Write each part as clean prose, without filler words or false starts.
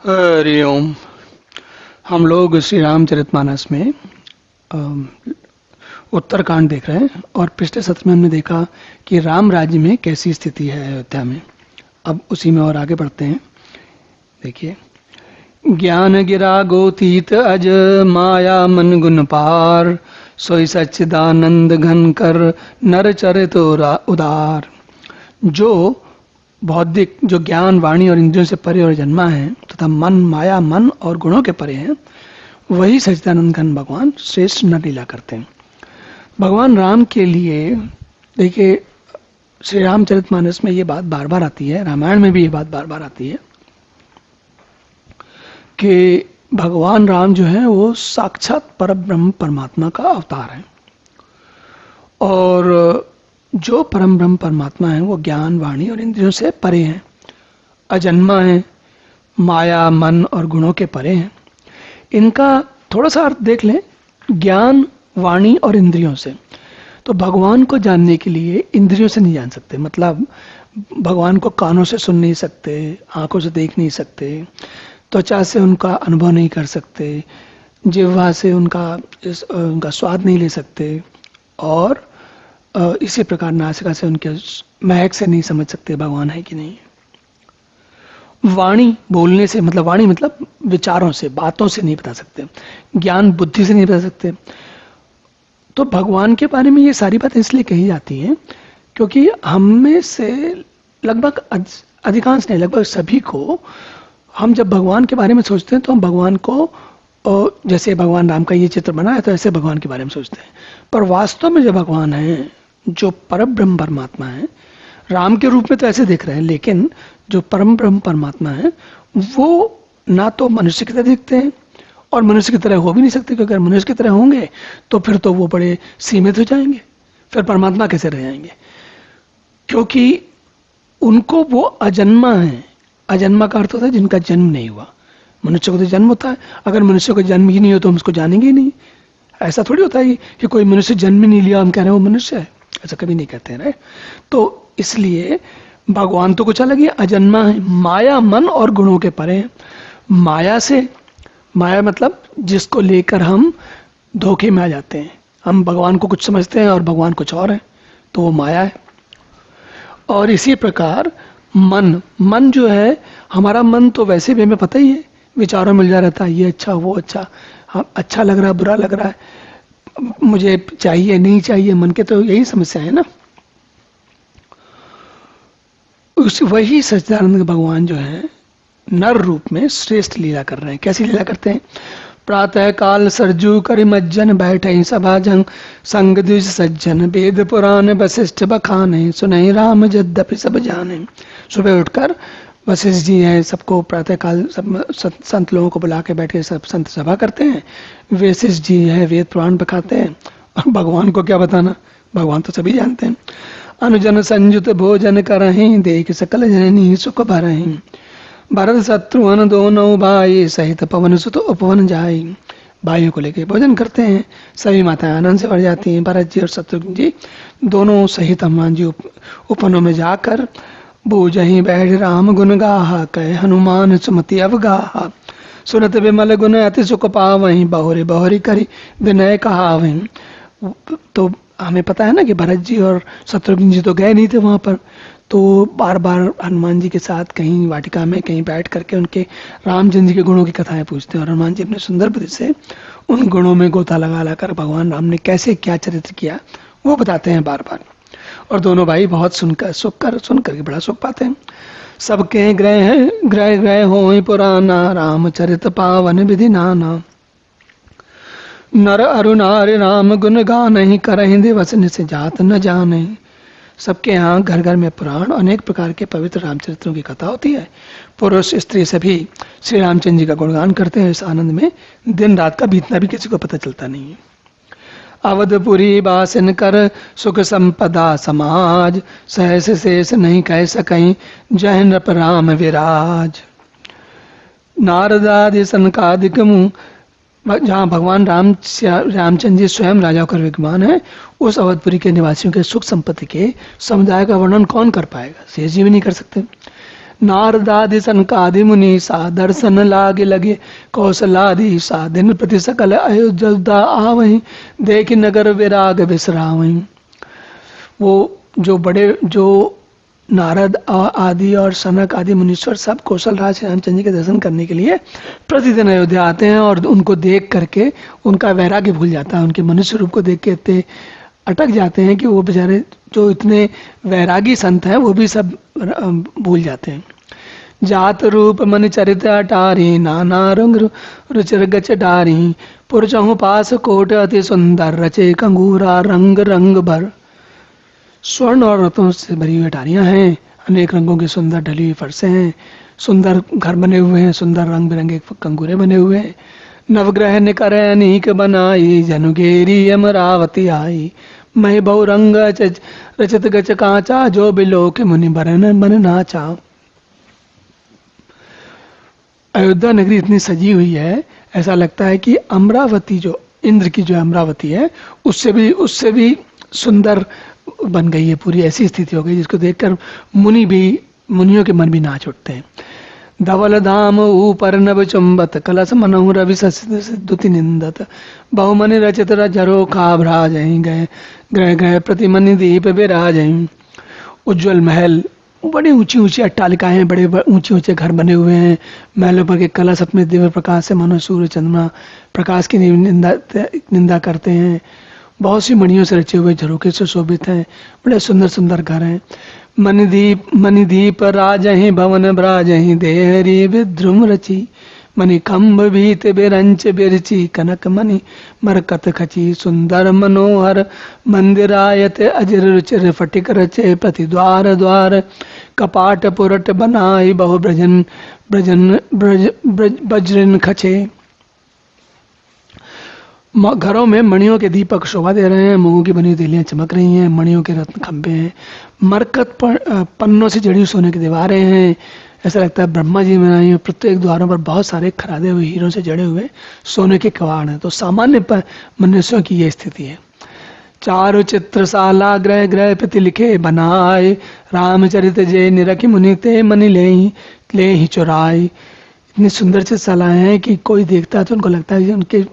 हरि ओम। हम लोग श्री रामचरितमानस में अम, उत्तरकांड देख रहे हैं और पिछले सत्र में हमने देखा कि राम राज्य में कैसी स्थिति है अयोध्या में। अब उसी में और आगे बढ़ते हैं। देखिए, ज्ञान गिरा गोतीत अज, माया मन गुण पार, सोई सच्चिदानंद घन कर, नर चरित उदार। जो बौद्धिक, जो ज्ञान वाणी और इंद्रियों से परे और जन्मा है तथा मन, माया, मन और गुणों के परे हैं, वही सच्चिदानंद घन भगवान श्रेष्ठ नर लीला करते हैं। भगवान राम के लिए देखिए, श्री रामचरितमानस में ये बात बार बार आती है, रामायण में भी ये बात बार बार आती है कि भगवान राम जो है वो साक्षात परब्रह्म परमात्मा का अवतार है। और जो परम ब्रह्म परमात्मा है वो ज्ञान वाणी और इंद्रियों से परे हैं, अजन्मा है, माया, मन और गुणों के परे हैं। इनका थोड़ा सा अर्थ देख लें, ज्ञान, वाणी और इंद्रियों से। तो भगवान को जानने के लिए इंद्रियों से नहीं जान सकते, मतलब भगवान को कानों से सुन नहीं सकते, आंखों से देख नहीं सकते, त्वचा से उनका अनुभव नहीं कर सकते, जिह्वा से उनका स्वाद नहीं ले सकते, और इसी प्रकार नासिका से उनके महक से नहीं समझ सकते भगवान है कि नहीं। वाणी बोलने से, मतलब वाणी मतलब विचारों से, बातों से नहीं बता सकते, ज्ञान बुद्धि से नहीं बता सकते। तो भगवान के बारे में ये सारी बातें इसलिए कही जाती हैं क्योंकि हम में से लगभग अधिकांश नहीं, लगभग सभी को, हम जब भगवान के बारे में सोचते हैं तो हम भगवान को, जैसे भगवान राम का ये चित्र बना है तो ऐसे भगवान के बारे में सोचते हैं। पर वास्तव में जो भगवान है, जो परम ब्रह्म परमात्मा है, राम के रूप में तो ऐसे देख रहे हैं, लेकिन जो परम ब्रह्म परमात्मा है वो ना तो मनुष्य की तरह दिखते हैं और मनुष्य की तरह हो भी नहीं सकते, क्योंकि अगर मनुष्य की तरह होंगे तो फिर तो वो बड़े सीमित हो जाएंगे, फिर परमात्मा कैसे रह जाएंगे, क्योंकि उनको वो अजन्मा है। अजन्मा का अर्थ होता है जिनका जन्म नहीं हुआ। मनुष्य को तो जन्म होता है, अगर मनुष्य को जन्म ही नहीं हो तो हम उसको जानेंगे ही नहीं। ऐसा थोड़ी होता है कि कोई मनुष्य जन्म ही नहीं लिया हम कह रहे हैं वो मनुष्य है, ऐसा कभी नहीं कहते हैं। तो इसलिए भगवान तो कुछ अलग ही अजन्मा है, माया, मन और गुणों के परे हैं। माया से, माया मतलब जिसको लेकर हम धोखे में आ जाते हैं, हम भगवान को कुछ समझते हैं और भगवान कुछ और है, तो वो माया है। और इसी प्रकार मन, मन जो है, हमारा मन तो वैसे भी हमें पता ही है, विचारों में मिल जा रहता है, ये अच्छा वो अच्छा, हाँ अच्छा लग रहा है बुरा लग रहा है, मुझे चाहिए नहीं चाहिए, मन के तो यही समस्या है ना। वही सच्चिदानंद भगवान जो है नर रूप में श्रेष्ठ लीला कर रहे हैं। कैसी लीला करते हैं? प्रातः काल सरजू कर मज्जन, बैठे सभा जंग, संग द्विज सज्जन, वेद पुराण वशिष्ठ बखाने, सुनहि राम यद्यपि सब जाने। सुबह उठकर वशिष्ठ जी हैं, सबको प्रातःकाल सब संत लोगों को बुला के बैठ के सब संत सभा करते हैं। वशिष्ठ जी है, वेद पुराण बखाते हैं, और भगवान को क्या बताना, भगवान तो सभी जानते हैं। अनुजन संयुत भोजन करहीं, देख सकल जननी सुख भरहीं, भरत शत्रुघ्न दोनों भाई, सहित पवन सुत उपवन जाई। भाइयों को लेके भोजन करते हैं, सभी माताएं आनंद से भर जाती हैं। भरत जी और शत्रुघ्न जी दोनों सहित हनुमान जी उपवनों में जाकर बूझहि बैठ राम गुण गाहा, कह हनुमान सुमति अवगाहा, सुनत विमल गुण अति सुख पावहीं, बहुरी बहुरी करी विनय कहावहीं। तो हमें पता है ना कि भरत जी और शत्रुघ्न जी तो गए नहीं थे वहां पर, तो बार बार हनुमान जी के साथ कहीं वाटिका में कहीं बैठ करके उनके रामचंद्र जी के गुणों की कथाएं पूछते हैं, और हनुमान जी अपने सुंदर बुद्धि से उन गुणों में गोता लगा लाकर भगवान राम ने कैसे क्या चरित्र किया वो बताते हैं बार बार। और दोनों भाई बहुत सुन करके बड़ा सुख पाते हैं। सबके ग्रह हो पुराना, रामचरित पावन विधि नाना, नर अरु नारी राम गुण गानहि, करहि दिवस निस जात न जाने। सबके यहाँ घर घर में पुराण, अनेक प्रकार के पवित्र रामचरित्रों की कथा होती है। पुरुष स्त्री सभी श्री रामचंद्र जी का गुणगान करते हैं। इस आनंद में दिन रात का बीतना भी किसी को पता चलता नहीं है। अवधपुरी बासन कर, सुख संपदा समाज, सहस शेष नहीं कह सकहीं, जय नृप राम विराज। नारदादि सनकादिक मुँह, जहाँ भगवान रामचंद्र जी स्वयं राजा होकर विद्यमान है, उस अवधपुरी के निवासियों के सुख संपत्ति के समुदाय का वर्णन कौन कर पाएगा? शेष जी भी नहीं कर सकते। नारदादि सनकादि मुनि सा दर्शन लागे लगे कौशलादि सा दिन प्रति सकल अयोध्या आवहीं देख नगर विराग विसरावहीं। वो जो बड़े जो नारद आदि और सनक आदि मुनीश्वर सब कौशल राज श्री रामचंद्र जी के दर्शन करने के लिए प्रतिदिन अयोध्या आते हैं और उनको देख करके उनका वैराग्य भूल जाता है। उनके मनुष्य रूप को देख के इतने अटक जाते हैं कि वो बेचारे जो इतने वैरागी संत हैं वो भी सब भूल जाते हैं। जात रूप मन चरित अटारी नाना रंग रुचिर गच डारी पुरचहु पास कोट अति सुंदर रचे कंगूरा रंग रंग भर। स्वर्ण और रत्नों से भरी हुई अटारियां हैं, अनेक रंगों की सुंदर ढली हुई फरसें हैं, सुंदर घर बने हुए हैं, सुंदर रंग बिरंगे कंगूरे बने हुए हैं। नवग्रह निकर अनीक बनाई जनुगेरी अमरावती आई मैं बहु रंग रचित गच कांचा जो बिलोक मुनि बरन बन नाचा। अयोध्या नगरी इतनी सजी हुई है, ऐसा लगता है कि अमरावती जो इंद्र की जो अमरावती है उससे भी सुंदर बन गई है। पूरी ऐसी स्थिति हो गई जिसको देखकर मुनियों के मन भी नाच उठते हैं। धवल धाम ऊपर नभ चुंबत कलश मनहु रवि दुति निंदत बहुमनि रचित रजरो खाभराज गए ग्रह ग्रह प्रतिमनि दीप विराज। उज्ज्वल महल, बड़ी ऊंची ऊंची अट्टालिकाएं हैं, बड़े ऊंचे ऊंचे घर बने हुए हैं। महलों पर के कलश अपने दिव्य प्रकाश से मानो सूर्य चंद्रमा प्रकाश की निंदा करते हैं। बहुत सी मणियों से रचे हुए झरोखे से शोभित हैं, बड़े सुंदर सुंदर घर हैं। मणिदीप राजहि भवन ब्राजहि देहरी विद्रुम रची मणिखंभ भीत बिरंच बिरची कनक मणि मरकत खची सुंदर मनोहर मंदिरायत अजर रुचिर फटिक रचे प्रति द्वार द्वार कपाट पुरट बनाई बहु ब्रजन ब्रजन बज्रन खचे। घरों में मणियों के दीपक शोभा दे रहे हैं, मूंगों की बनी हुई तेलियां चमक रही हैं, मणियों के रत्न खंभे हैं, मरकत पन्नों से जड़ी सोने की दीवारें हैं। ऐसा लगता है ब्रह्मा जी बनाई हुई प्रत्येक द्वारों पर बहुत सारे खरादे हुए हीरों से जड़े हुए सोने के कवाड़ हैं। तो सामान्य मनुष्यों की यह स्थिति है। चारु चित्रशाला ग्रह ग्रह प्रति लिखे बनाए रामचरित जय निरखि मुनि ते मनि ले ही चुराए। इतनी सुंदर चित्रशालाएं हैं कि कोई देखता है तो उनको लगता है कि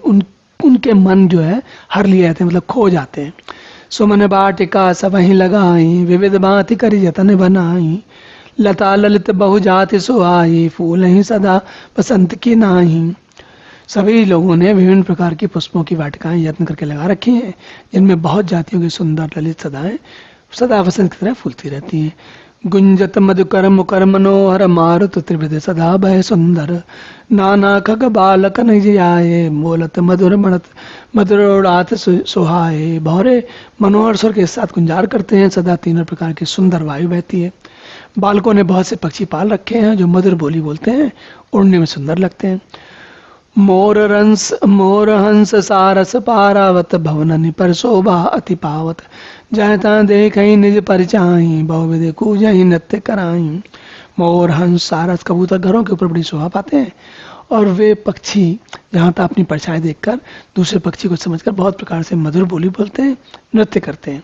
उनके मन जो है हर लिए जाते हैं, मतलब खो जाते हैं। सुमन बाटिका सब ही लगाई विविध भांति करी जतन बनाई लता ललित बहुजाति सुहाई फूल ही सदा बसंत की नाही। सभी लोगों ने विभिन्न प्रकार की पुष्पों की वाटिकाएं यत्न करके लगा रखी हैं, जिनमें बहुत जातियों की सुंदर ललित सदाएं सदा वसंत की तरह फूलती रहती हैं। गुंजत मधुकर मुकर मनोहर मारुत त्रिविध सदा भय सुंदर नाना खग बालक निज आए मोलत मधुर मणत मधुर उड़ात सुहाए। भौरे मनोहर स्वर के साथ गुंजार करते हैं, सदा तीनों प्रकार की सुंदर वायु बहती है। बालकों ने बहुत से पक्षी पाल रखे हैं जो मधुर बोली बोलते हैं, उड़ने में सुंदर लगते हैं। मोर हंस सारस पारावत भवन पर शोभा अति पावत जहता देख निज परिचाई बहुविध कूजहि नृत्य कराई। मोर हंस सारस कबूतर घरों के ऊपर बड़ी शोभा पाते हैं और वे पक्षी जहाँ तक अपनी परछाई देखकर दूसरे पक्षी को समझकर बहुत प्रकार से मधुर बोली बोलते हैं, नृत्य करते हैं।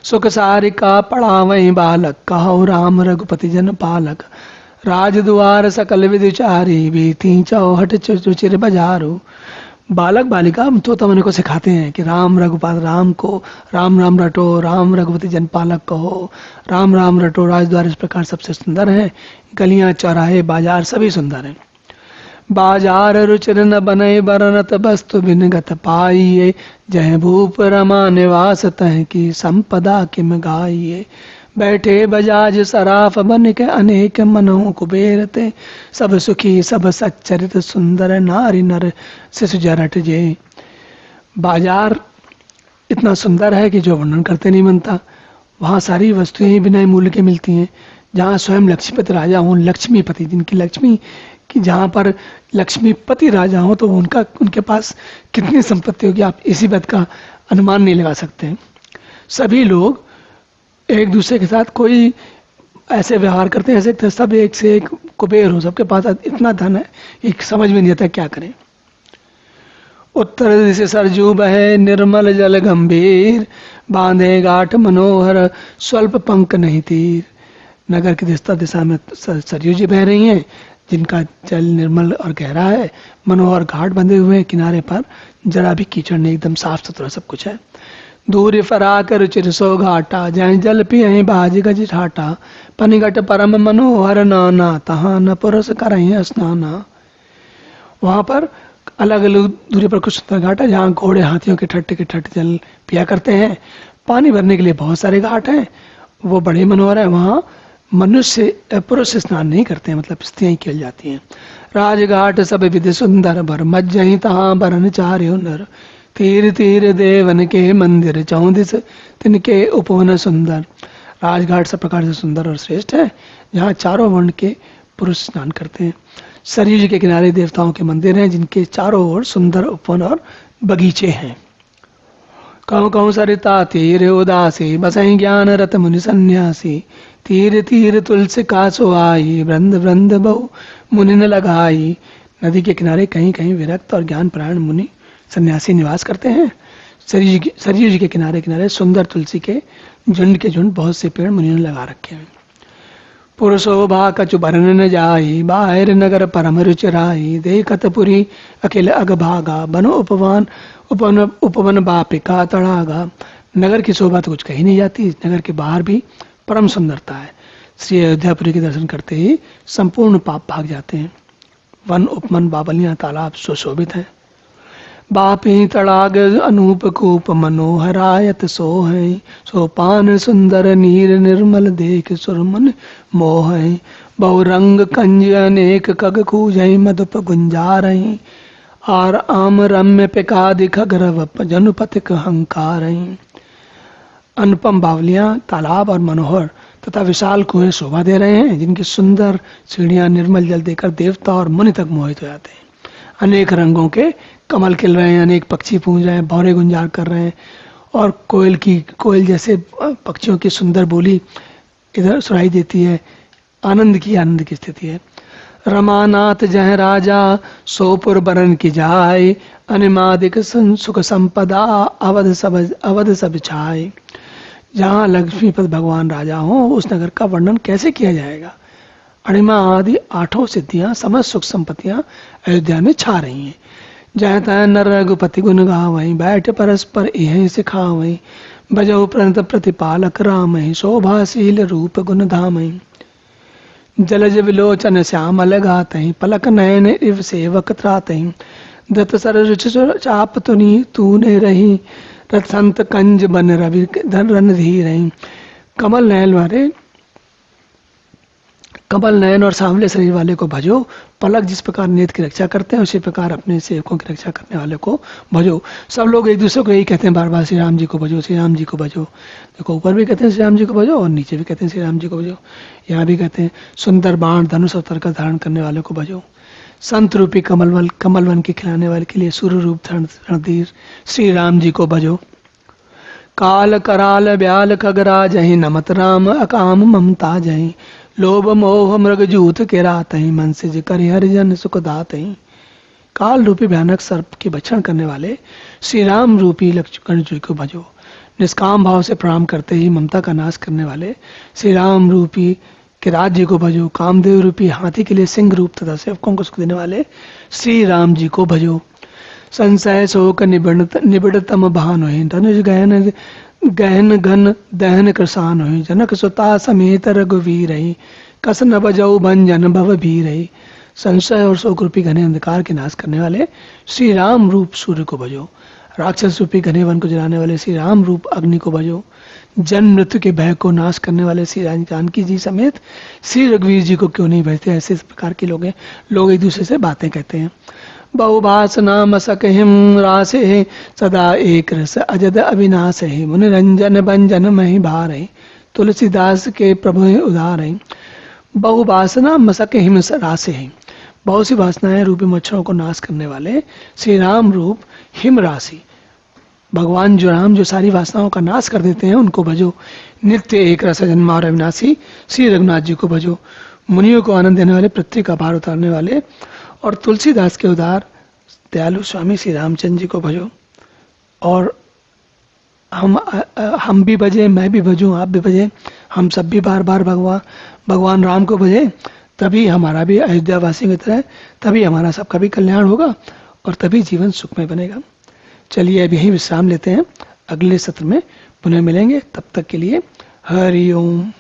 सुख सारिका पढ़ावहीं बालक कहो राम रघुपति जन पालक राजद्वार सकल विदुचारी बीती चौहट चुचिर बजारो। बालक बालिका तोता मन को सिखाते हैं कि राम रघुपाल राम को राम राम रटो, राम रघुपति जनपालक कहो, राम राम रटो। राजद्वार इस प्रकार सबसे सुंदर है, गलियां चौराहे बाजार सभी सुंदर हैं। बाजार रुचिर न बने बरनत वस्तु बिनगत पाइये जय भूप रमा निवास तह की संपदा किम गाइये। बैठे बजाज सराफ बन के अनेक मनों कुबेरते सब सुखी सब सच्चरित सुंदर नारी नर शिशु जरट जे। बाजार इतना सुंदर है कि जो वर्णन करते नहीं बनता। वहाँ सारी वस्तुएं बिना मूल्य के मिलती हैं। जहाँ स्वयं लक्ष्मीपति राजा हों, लक्ष्मीपति जिनकी लक्ष्मी कि जहाँ पर लक्ष्मीपति राजा हो तो उनके पास कितनी संपत्ति होगी आप इसी बात का अनुमान नहीं लगा सकते। सभी लोग एक दूसरे के साथ कोई ऐसे व्यवहार करते हैं जैसे सब एक से एक कुबेर हो, सबके पास इतना धन है एक समझ में नहीं आता क्या करें। उत्तर दिशा सरजू बहे निर्मल जल गंभीर बांधे गाठ मनोहर स्वल्प पंख नहीं तीर। नगर की दिशा में सरयू जी बह रही हैं, जिनका जल निर्मल और गहरा है। मनोहर घाट बंधे हुए हैं किनारे पर, जरा भी कीचड़ नहीं, एकदम साफ सुथरा सब कुछ है। दूर फराक रुचिर सो घाटा, जय जल पियहि बाज गज ठाटा, पनिघट परम मनोहर नाना, तहाँ न पुरस करहि स्नाना। वहां पर अलग अलग दूरी पर कुछ सुंदर घाट है, जहाँ घोड़े हाथियों के ठट्टे जल पिया करते हैं। पानी भरने के लिए बहुत सारे घाट हैं, वो बड़े मनोहर है। वहाँ मनुष्य पुरुष स्नान नहीं करते हैं, मतलब स्त्रियां खेल जाती हैं। राजघाट सब विधि सुंदर, भर मज्जहि तहाँ बरन चार्यो नर, तीर तीर देवन के मंदिर, चौदिस तिनके उपवन सुंदर। राजघाट सब प्रकार से सुंदर और श्रेष्ठ है, जहाँ चारों वर्ण के पुरुष स्नान करते हैं। सरयू जी के किनारे देवताओं के मंदिर हैं, जिनके चारों ओर सुंदर उपवन और बगीचे हैं। कहूँ कहूँ सरिता तीर उदासी, बसई ज्ञान रत मुनि सन्यासी, तीर तीर तुलसी का सुहाई, वृंद वृंद बहु मुनि न लगाई। नदी के किनारे कहीं कहीं विरक्त और ज्ञान परायण मुनि सन्यासी निवास करते हैं। सरयू जी के किनारे किनारे सुंदर तुलसी के झुंड बहुत से पेड़ मुनियों ने लगा रखे हैं। पुरुषोभा कछु बरन न जाई, बाहिर नगर परम रुचिराई, देखत पुरी अकेले अगभागा, बनो उपवन बापिका तड़ागा। नगर की शोभा तो कुछ कही नहीं जाती, इस नगर के बाहर भी परम सुंदरता है। श्री अयोध्यापुरी के दर्शन करते ही संपूर्ण पाप भाग जाते हैं। वन उपवन बावलियां तालाब सुशोभित हैं। बापी तड़ाग अनूप कूप मनोहरायत सोहै, सोपान सुंदर नीर निर्मल देख सुरमन मोहै, बहुरंग कंज अनेक कग कूजै मधुप गुंजारहि, आर आम रम्य पिकादि खगरव जनुपतिक हंकारहि। अनुपम बावलियां तालाब और मनोहर तथा विशाल कुएं शोभा दे रहे हैं, जिनकी सुंदर सीढ़ियां निर्मल जल देकर देवता और मुनि तक मोहित हो जाते हैं। अनेक रंगों के कमल खिल रहे हैं, अनेक पक्षी पूंज रहे हैं, भौरे गुंजार कर रहे हैं, और कोयल जैसे पक्षियों की सुंदर बोली इधर सुनाई देती है। आनंद की स्थिति है। रमानाथ जह राजा सोपुर बरन की जाय, अनिमादिक सुख संपदा अवध सब छाय। जहाँ लक्ष्मीपद भगवान राजा हो, उस नगर का वर्णन कैसे किया जाएगा। अणिमा आदि 8 सिद्धियां समस्त सुख संपत्तियां अयोध्या में छा रही हैं। जहाँ तहाँ नर रघुपति गुण गावहीं, बैठ परस्पर यही सिखावहीं, भजौ प्रणत प्रतिपालक रामहि, शोभाशील रूप गुण धामहि। जलज विलोचन श्यामल गातहि, पलक नयन इव सेवक त्रातहि, दत्त सर रुचि चाप तुनि तूने रही, रथंत कंज बन रवि धन रन धीरहि। कमल नयन और सांवले शरीर वाले को भजो, पलक जिस प्रकार नेत्र की रक्षा करते हैं, उसी प्रकार अपने सेवकों की रक्षा करने वाले को भजो। सब लोग एक दूसरे को यही कहते हैं बार बार, श्री राम जी को भजो, श्री राम जी को भजो। देखो ऊपर भी कहते हैं श्री राम जी को भजो, और नीचे भी कहते हैं श्री राम जी को भजो। यहाँ भी कहते हैं सुंदर बाण धनुष अवतार का धारण करने वाले को भजो। संत रूपी कमल वन के खिलाने वाले के लिए सूर्य रूप रणधीर श्री राम जी को भजो। काल कराल ब्याल खगराज ही, नमत राम अकाम ममता जही, लोभ मोह मृग जूथ के रातहि, मन सिज कर हरिजन सुख दातहि। काल रूपी भयानक सर्प की भक्षण करने वाले श्री राम रूपी लक्ष्मण जी को भजो। निष्काम भाव से प्रणाम करते ही ममता का नाश करने वाले श्री राम रूपी के राज्य को भजो। कामदेव रूपी हाथी के लिए सिंह रूप तथा सेवकों को सुख देने वाले श्री राम जी को भजो। संशय शोक निबिड़तम भान हो, धनुष गहन घन दहन कृसान हो, जनक सुता समेत रघुवीर रही, कस न बजऊ भंजन भव भी रही। संशय और शोक रूपी घने अंधकार के नाश करने वाले श्री राम रूप सूर्य को भजो। राक्षस रूपी घने वन को जलाने वाले श्री राम रूप अग्नि को भजो। जन्म मृत्यु के भय को नाश करने वाले श्री जानकी जी समेत श्री रघुवीर जी को क्यों नहीं भजते। ऐसे इस प्रकार के लोग एक दूसरे से बातें कहते हैं। बहुभास नाम सकहिम रासे, सदा एक रस अजद अविनाश है, मुनिरंजन भंजन मही भार है, तुलसीदास के प्रभु उदार है। बहुवासना मसक हिम रासे है, बहुत सी वासनाएं रूपी मच्छरों को नाश करने वाले श्री राम रूप हिम राशि। भगवान जो राम जो सारी वासनाओं का नाश कर देते हैं, उनको भजो। नित्य एक रस जन्मा और अविनाशी श्री रघुनाथ जी को भजो। मुनियों को आनंद देने वाले, पृथ्वी का भार उतारने वाले और तुलसीदास के उदार दयालु स्वामी श्री रामचंद्र जी को भजो। और हम भी भजे, मैं भी भजूं, आप भी भजे, हम सब भी बार बार भगवान राम को भजे, तभी हमारा भी अयोध्या वासियों की तरह, तभी हमारा सबका भी कल्याण होगा और तभी जीवन सुखमय बनेगा। चलिए अब यहीं विश्राम लेते हैं, अगले सत्र में पुनः मिलेंगे, तब तक के लिए हरि ओम।